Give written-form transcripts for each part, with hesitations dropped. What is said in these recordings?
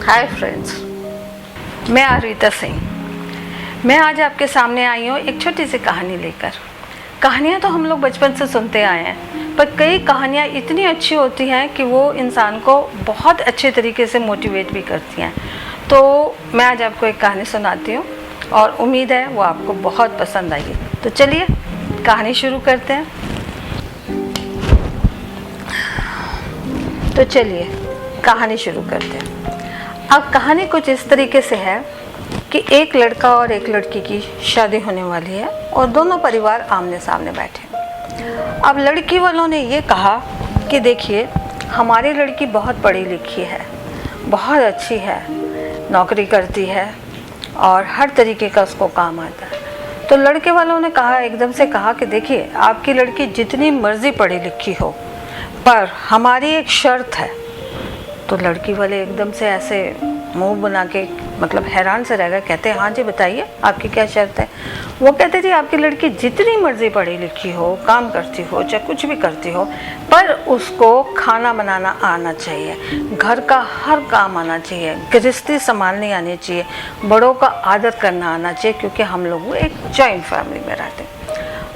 Hi friends, मैं आरविता सिंह। मैं आज आपके सामने आई हूँ एक छोटी सी कहानी लेकर। कहानियाँ तो हम लोग बचपन से सुनते आए हैं, पर कई कहानियाँ इतनी अच्छी होती हैं कि वो इंसान को बहुत अच्छे तरीके से मोटिवेट भी करती हैं। तो मैं आज आपको एक कहानी सुनाती हूँ और उम्मीद है वो आपको बहुत पसंद आएगी। तो चलिए कहानी शुरू करते हैं। तो चलिए कहानी शुरू करते हैं। अब कहानी कुछ इस तरीके से है कि एक लड़का और एक लड़की की शादी होने वाली है और दोनों परिवार आमने सामने बैठे। अब लड़की वालों ने ये कहा कि देखिए, हमारी लड़की बहुत पढ़ी लिखी है, बहुत अच्छी है, नौकरी करती है और हर तरीके का उसको काम आता है। तो लड़के वालों ने कहा, एकदम से कहा कि देखिए, आपकी लड़की जितनी मर्जी पढ़ी लिखी हो, पर हमारी एक शर्त है। तो लड़की वाले एकदम से ऐसे मुंह बना के मतलब हैरान से रह गए। कहते हैं, हाँ जी बताइए, आपकी क्या शर्त है। वो कहते जी, आपकी लड़की जितनी मर्जी पढ़ी लिखी हो, काम करती हो, चाहे कुछ भी करती हो, पर उसको खाना बनाना आना चाहिए, घर का हर काम आना चाहिए, गृहस्थी संभालनी आनी चाहिए, बड़ों का आदर करना आना चाहिए, क्योंकि हम लोग एक जॉइंट फैमिली में रहते हैं।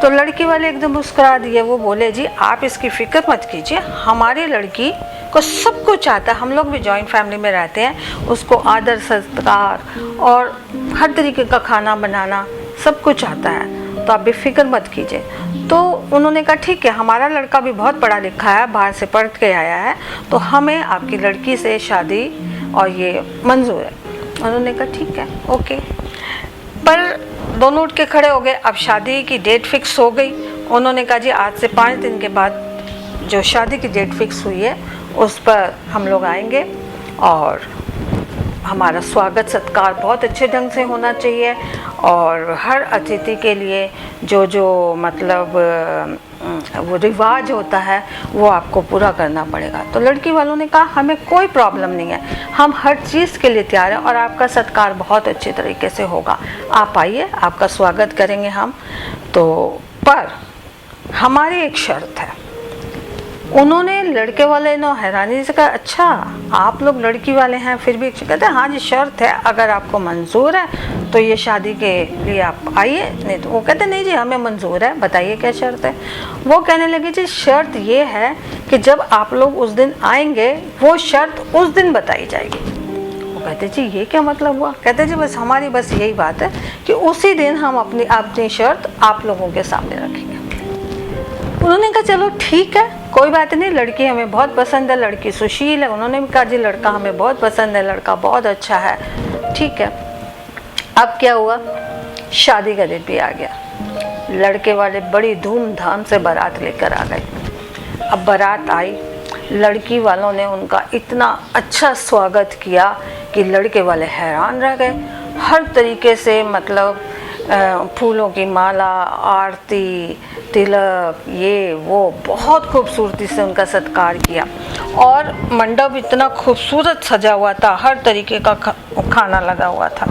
तो लड़की वाले एकदम मुस्कुरा दिए। वो बोले, जी आप इसकी फिक्र मत कीजिए, हमारी लड़की को सब कुछ आता है, हम लोग भी जॉइंट फैमिली में रहते हैं, उसको आदर सत्कार और हर तरीके का खाना बनाना सब कुछ आता है, तो आप भी फिक्र मत कीजिए। तो उन्होंने कहा, ठीक है, हमारा लड़का भी बहुत पढ़ा लिखा है, बाहर से पढ़ के आया है, तो हमें आपकी लड़की से शादी और ये मंजूर है। उन्होंने कहा, ठीक है, ओके। पर दोनों उठ के खड़े हो गए। अब शादी की डेट फिक्स हो गई। उन्होंने कहा, जी आज से 5 दिन के बाद जो शादी की डेट फिक्स हुई है उस पर हम लोग आएंगे और हमारा स्वागत सत्कार बहुत अच्छे ढंग से होना चाहिए और हर अतिथि के लिए जो मतलब वो रिवाज होता है वो आपको पूरा करना पड़ेगा। तो लड़की वालों ने कहा, हमें कोई प्रॉब्लम नहीं है, हम हर चीज़ के लिए तैयार हैं और आपका सत्कार बहुत अच्छे तरीके से होगा, आप आइए, आपका स्वागत करेंगे हम। तो पर हमारी एक शर्त है। उन्होंने लड़के वाले ने हैरानी से कहा, अच्छा आप लोग लड़की वाले हैं फिर भी? कहते हैं, हाँ जी शर्त है, अगर आपको मंजूर है तो ये शादी के लिए आप आइए, नहीं तो। वो कहते, नहीं जी हमें मंजूर है, बताइए क्या शर्त है। वो कहने लगे, जी शर्त ये है कि जब आप लोग उस दिन आएंगे वो शर्त उस दिन बताई जाएगी। वो कहते, जी ये क्या मतलब हुआ? कहते, जी बस हमारी बस यही बात है कि उसी दिन हम अपनी शर्त आप लोगों के सामने रखेंगे। उन्होंने कहा, चलो ठीक है, कोई बात नहीं, लड़की हमें बहुत पसंद है, लड़की सुशील है। उन्होंने भी कहा, जी लड़का हमें बहुत पसंद है, लड़का बहुत अच्छा है, ठीक है। अब क्या हुआ, शादी का दिन भी आ गया। लड़के वाले बड़ी धूमधाम से बारात लेकर आ गए। अब बारात आई, लड़की वालों ने उनका इतना अच्छा स्वागत किया कि लड़के वाले हैरान रह गए। हर तरीके से मतलब फूलों की माला, आरती, तिलक, ये वो बहुत खूबसूरती से उनका सत्कार किया और मंडप इतना खूबसूरत सजा हुआ था, हर तरीके का खाना लगा हुआ था।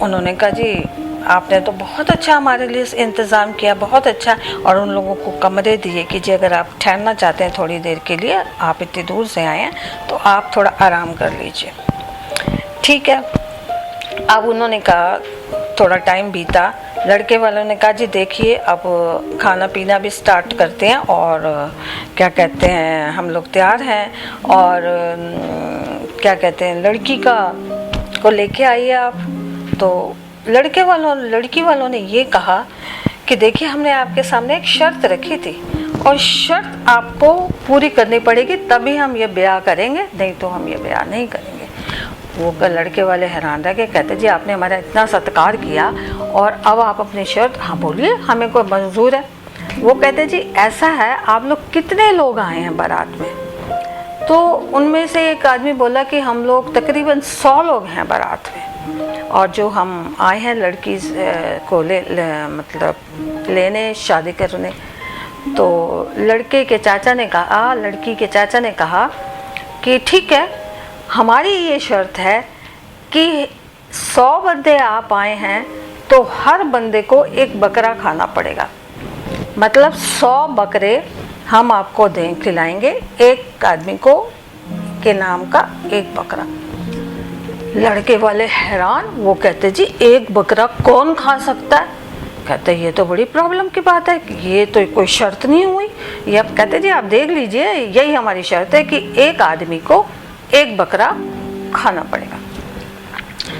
उन्होंने कहा, जी आपने तो बहुत अच्छा हमारे लिए इंतज़ाम किया, बहुत अच्छा। और उन लोगों को कमरे दिए कि जी अगर आप ठहरना चाहते हैं थोड़ी देर के लिए, आप इतनी दूर से आए हैं तो आप थोड़ा आराम कर लीजिए, ठीक है। अब उन्होंने कहा, थोड़ा टाइम बीता। लड़के वालों ने कहा, जी देखिए अब खाना पीना भी स्टार्ट करते हैं और क्या कहते हैं, हम लोग तैयार हैं और क्या कहते हैं, लड़की को लेके आइए आप। तो लड़की वालों ने ये कहा कि देखिए, हमने आपके सामने एक शर्त रखी थी और शर्त आपको पूरी करनी पड़ेगी, तभी हम ये ब्याह करेंगे, नहीं तो हम ये ब्याह नहीं करेंगे। वो लड़के वाले हैरान रह गए। कहते, जी आपने हमारा इतना सत्कार किया और अब आप अपनी शर्त, हाँ बोलिए, हमें कोई मंजूर है। वो कहते, जी ऐसा है, आप लोग कितने लोग आए हैं बारात में? तो उनमें से एक आदमी बोला कि हम लोग तकरीबन 100 लोग हैं बारात में और जो हम आए हैं लड़की को मतलब लेने, शादी करने। तो लड़की के चाचा ने कहा कि ठीक है, हमारी ये शर्त है कि 100 बंदे आप आए हैं तो हर बंदे को एक बकरा खाना पड़ेगा, मतलब 100 बकरे हम आपको खिलाएंगे, एक आदमी को के नाम का एक बकरा। लड़के वाले हैरान, वो कहते जी एक बकरा कौन खा सकता है? कहते ये तो बड़ी प्रॉब्लम की बात है, ये तो कोई शर्त नहीं हुई। ये अब कहते जी आप देख लीजिए, यही हमारी शर्त है कि एक आदमी को एक बकरा खाना पड़ेगा।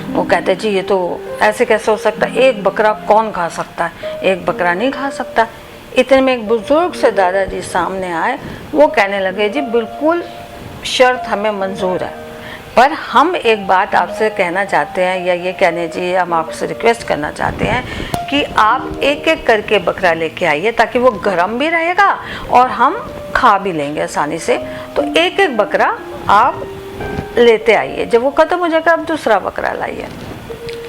वो कहते जी ये तो ऐसे कैसे हो सकता है, एक बकरा कौन खा सकता है? एक बकरा नहीं खा सकता। इतने में एक बुजुर्ग से दादाजी सामने आए, वो कहने लगे जी बिल्कुल शर्त हमें मंजूर है, पर हम एक बात आपसे कहना चाहते हैं, या ये कहने जी हम आपसे रिक्वेस्ट करना चाहते हैं कि आप एक एक करके बकरा लेके आइए, ताकि वो गर्म भी रहेगा और हम खा भी लेंगे आसानी से। तो एक एक बकरा आप लेते आइए, जब वो ख़त्म हो जाएगा आप दूसरा बकरा लाइए।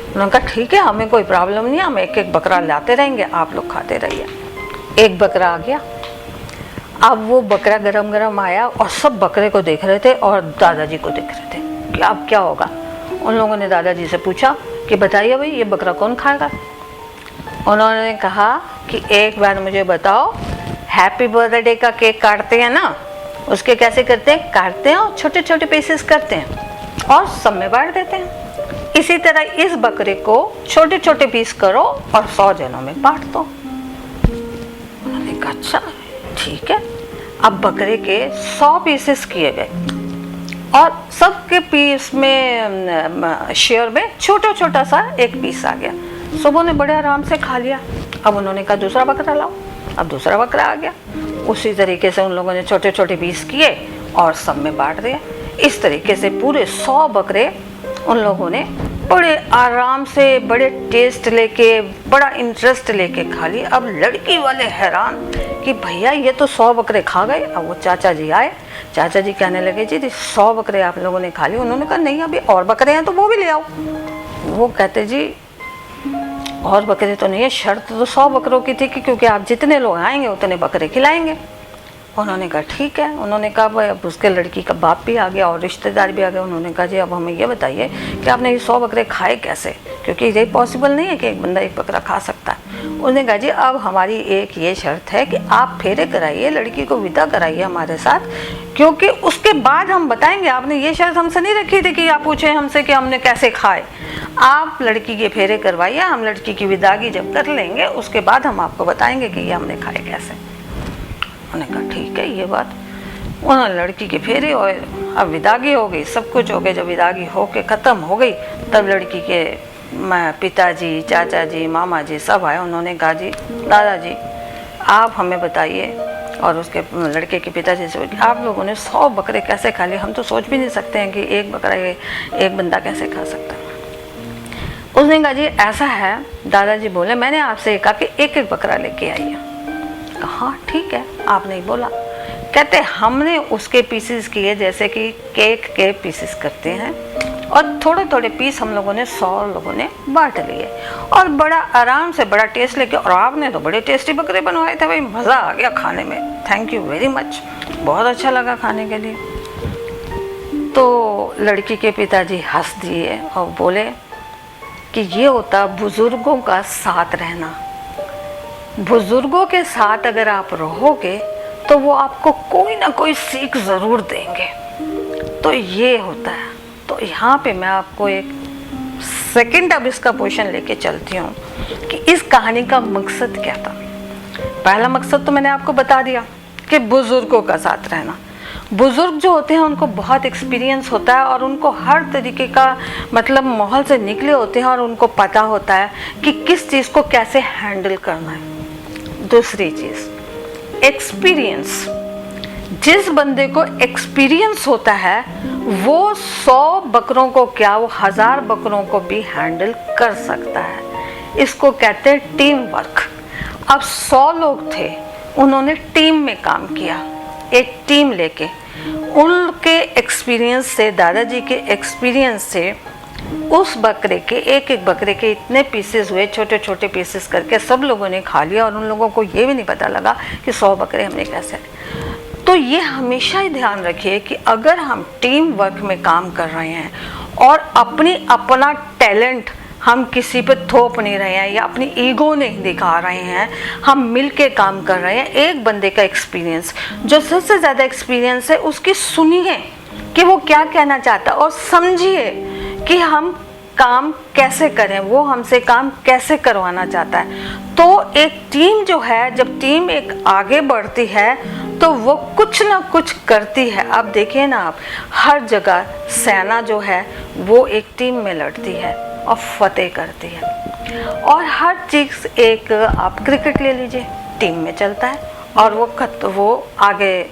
उन्होंने कहा ठीक है, हमें कोई प्रॉब्लम नहीं है, हम एक एक बकरा लाते रहेंगे, आप लोग खाते रहिए। एक बकरा आ गया। अब वो बकरा गरम गरम आया और सब बकरे को देख रहे थे और दादाजी को देख रहे थे कि अब क्या होगा। उन लोगों ने दादाजी से पूछा कि बताइए भाई ये बकरा कौन खाएगा? उन्होंने कहा कि एक बार मुझे बताओ, हैप्पी बर्थडे का केक काटते हैं ना, उसके कैसे करते हैं? काटते हैं और छोटे छोटे पीसेस करते हैं और सब में बांट देते हैं। इसी तरह इस बकरे को छोटे छोटे पीस करो और 100 जनों में बांट दो। उन्होंने कहा अच्छा ठीक है। अब बकरे के 100 पीसेस किए गए और सबके पीस में शेयर में छोटा छोटा सा एक पीस आ गया। सबों ने बड़े आराम से खा लिया। अब उन्होंने कहा दूसरा बकरा लाओ। अब दूसरा बकरा आ गया। उसी तरीके से उन लोगों ने छोटे छोटे पीस किए और सब में बांट दिया। इस तरीके से पूरे 100 बकरे उन लोगों ने बड़े आराम से, बड़े टेस्ट लेके, बड़ा इंटरेस्ट लेके खा ली। अब लड़की वाले हैरान कि भैया ये तो 100 बकरे खा गए। अब वो चाचा जी आए। चाचा जी कहने लगे जी 100 बकरे आप लोगों ने खा लिए। उन्होंने कहा नहीं अभी और बकरे हैं तो वो भी ले आओ। वो कहते जी और बकरे तो नहीं है, शर्त तो 100 बकरों की थी कि क्योंकि आप जितने लोग आएंगे उतने बकरे खिलाएंगे। उन्होंने कहा ठीक है। उन्होंने कहा भाई अब उसके लड़की का बाप भी आ गया और रिश्तेदार भी आ गए। उन्होंने कहा जी अब हमें ये बताइए कि आपने ये 100 बकरे खाए कैसे, क्योंकि ये पॉसिबल नहीं है कि एक बंदा एक बकरा खा सकता है। उन्होंने कहा जी अब हमारी एक ये शर्त है कि आप फेरे कराइए, लड़की को विदा कराइए हमारे साथ, क्योंकि उसके बाद हम बताएंगे। आपने ये शर्त हमसे नहीं रखी थी कि आप पूछें हमसे कि हमने कैसे खाए। आप लड़की के फेरे करवाइए, हम लड़की की विदागी जब कर लेंगे उसके बाद हम आपको बताएंगे कि ये हमने खाए कैसे। उन्होंने कहा ठीक है ये बात। उन्होंने लड़की के फेरे और अब विदागी हो गई, सब कुछ हो गया। जब विदागी हो के ख़त्म हो गई तब लड़की के पिताजी, चाचा जी, मामा जी सब आए। उन्होंने कहा जी दादाजी आप हमें बताइए, और उसके लड़के के पिताजी से आप लोगों ने 100 बकरे कैसे खा लिए? हम तो सोच भी नहीं सकते हैं कि एक बकरा एक बंदा कैसे खा सकता है। उसने कहा जी ऐसा है। दादाजी बोले मैंने आपसे कहा कि एक एक बकरा लेके आइए। हाँ ठीक है, आपने ही बोला। कहते हमने उसके पीसेस किए जैसे कि केक के पीसेस करते हैं, और थोड़े थोड़े पीस हम लोगों ने 100 लोगों ने बांट लिए और बड़ा आराम से बड़ा टेस्ट लेके। और आपने तो बड़े टेस्टी बकरे बनवाए थे भाई, मज़ा आ गया खाने में, थैंक यू वेरी मच, बहुत अच्छा लगा खाने के लिए। तो लड़की के पिताजी हंस दिए और बोले कि ये होता बुजुर्गों का साथ रहना। बुजुर्गों के साथ अगर आप रहोगे तो वो आपको कोई ना कोई सीख ज़रूर देंगे। तो ये होता है। तो यहाँ पे मैं आपको एक सेकंड अब इसका पोर्शन लेके चलती हूँ कि इस कहानी का मकसद क्या था। पहला मकसद तो मैंने आपको बता दिया कि बुजुर्गों का साथ रहना। बुजुर्ग जो होते हैं उनको बहुत एक्सपीरियंस होता है और उनको हर तरीके का मतलब माहौल से निकले होते हैं और उनको पता होता है कि किस चीज़ को कैसे हैंडल करना है। दूसरी चीज़ एक्सपीरियंस। जिस बंदे को एक्सपीरियंस होता है वो 100 बकरों को क्या, वो 1000 बकरों को भी हैंडल कर सकता है। इसको कहते हैं टीम वर्क। अब 100 लोग थे, उन्होंने टीम में काम किया, एक टीम लेके। उनके एक्सपीरियंस से, दादाजी के एक्सपीरियंस से उस बकरे के एक एक बकरे के इतने पीसेस हुए, छोटे छोटे पीसेस करके सब लोगों ने खा लिया और उन लोगों को ये भी नहीं पता लगा कि 100 बकरे हमने कैसे। तो ये हमेशा ही ध्यान रखिए कि अगर हम टीम वर्क में काम कर रहे हैं और अपना टैलेंट हम किसी पे थोप नहीं रहे हैं या अपनी ईगो नहीं दिखा रहे हैं, हम मिल के काम कर रहे हैं। एक बंदे का एक्सपीरियंस, जो सबसे ज़्यादा एक्सपीरियंस है, उसकी सुनिए कि वो क्या कहना चाहता है और समझिए कि हम काम कैसे करें, वो हमसे काम कैसे करवाना चाहता है। तो एक टीम जो है, जब टीम एक आगे बढ़ती है तो वो कुछ ना कुछ करती है। आप देखिए ना, आप हर जगह सेना जो है वो एक टीम में लड़ती है और फतेह करती है। और हर चीज़, एक आप क्रिकेट ले लीजिए, टीम में चलता है और वो आगे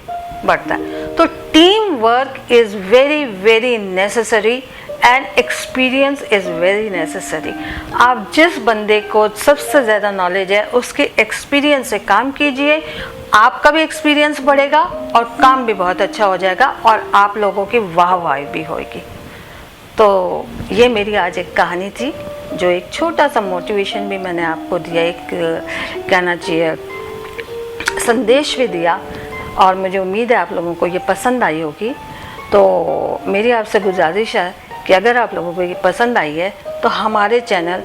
बढ़ता है। तो team work is very very necessary and experience is very necessary. आप जिस बंदे को सबसे ज़्यादा नॉलेज है उसके एक्सपीरियंस से काम कीजिए, आपका भी एक्सपीरियंस बढ़ेगा और काम भी बहुत अच्छा हो जाएगा और आप लोगों की वाहवाही भी होगी। तो ये मेरी आज एक कहानी थी, जो एक छोटा सा मोटिवेशन भी मैंने आपको दिया, एक कहना चाहिए संदेश भी दिया, और मुझे उम्मीद है आप लोगों को ये पसंद आई होगी। तो मेरी आपसे गुजारिश है कि अगर आप लोगों को ये पसंद आई है तो हमारे चैनल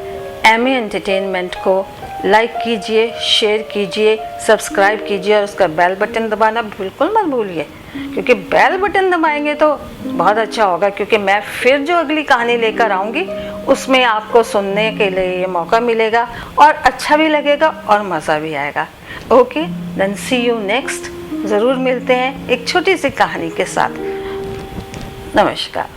एमए एंटरटेनमेंट को लाइक कीजिए, शेयर कीजिए, सब्सक्राइब कीजिए और उसका बेल बटन दबाना बिल्कुल मत भूलिए, क्योंकि बेल बटन दबाएंगे तो बहुत अच्छा होगा, क्योंकि मैं फिर जो अगली कहानी लेकर आऊँगी उसमें आपको सुनने के लिए ये मौका मिलेगा और अच्छा भी लगेगा और मज़ा भी आएगा। Okay, then see you next. ज़रूर मिलते हैं एक छोटी सी कहानी के साथ। नमस्कार।